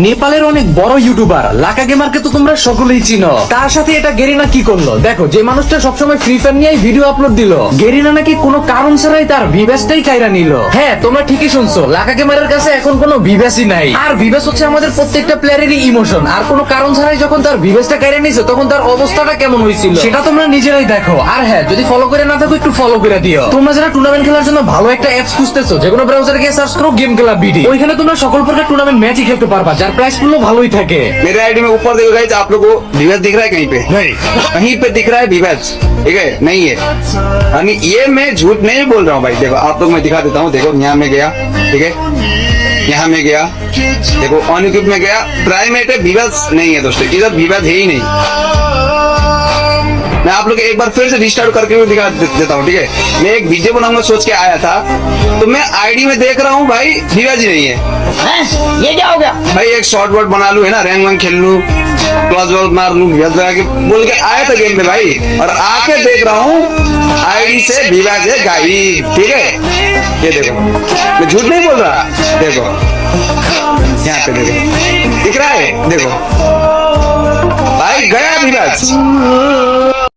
নেপালের অনেক বড় ইউটিউবার লাকা গেমারকে তো তোমরা সকলেই চিনো। তার সাথে এটা গেরিনা কি করলো দেখো, যে মানুষটা সবসময় ফ্রি ফায়ার নিয়ে ভিডিও আপলোড দিল, গেরিনা নাকি কোনো কারণ ছাড়াই তার ভিভ্যাসটাই কাইরা নিল। হ্যাঁ, তোমরা ঠিকই শুনছো, লাকা গেমারের কাছে এখন কোনো ভিভ্যাসই নাই। আর ভিভ্যাস হচ্ছে আমাদের প্রত্যেকটা প্লেয়ারেরই ইমোশন। আর কোনো কারণ ছাড়াই যখন তার ভিভ্যাসটা কাইরা নিছে তখন তার অবস্থাটা কেমন হয়েছিল সেটা তোমরা নিজেরাই দেখো। আর হ্যাঁ, যদি ফলো করে না থাকো একটু ফলো করে দিও। তোমরা যারা টুর্নামেন্ট খেলার জন্য ভালো একটা অ্যাপস খুঁজতেছো, যে কোনো ব্রাউজারে গিয়ে সার্চ করো গেম ক্লাব বিডি। ওইখানে তোমরা সকল প্রকার টুর্নামেন্ট ম্যাচই খেলতে পারবা, যার প্রাইস গুলো ভালোই থাকে। मेरे आईडी में ऊपर देखो गाइस, आप लोगों को विवेक दिख रहा है कहीं पे? नहीं। कहीं पे दिख रहा है विवेक? ठीक है, नहीं है। यानी ये मैं झूठ नहीं बोल रहा हूँ भाई। देखो आप लोग, मैं दिखा देता हूँ। देखो यहाँ में गया, ठीक है, यहाँ में गया, देखो ऑन यूट्यूब में गया, प्राइमेट है, विवेक नहीं है दोस्तों, इधर विवेक है ही नहीं। मैं आप लोग एक बार फिर से रिस्टार्ट करके भी दिखा देता हूँ, ठीक है। मैं एक वीडियो बनाऊंगा सोच के आया था, तो मैं आईडी में देख रहा हूँ भाई विवेक ही नहीं है। ये क्या हो गया? भाई एक शॉर्ट वर्ड बना लूं, है ना, रैंक वैंक खेल लूं, क्लॉज वॉल मार लूं, लगा के बोल के आया था गेम में भाई, और आके देख रहा हूँ आईडी से विवाद है गायब। ठीक है, ये देखो, मैं झूठ नहीं बोल रहा। देखो यहाँ पे देखो, दिख रहा है, देखो भाई गया विवाद।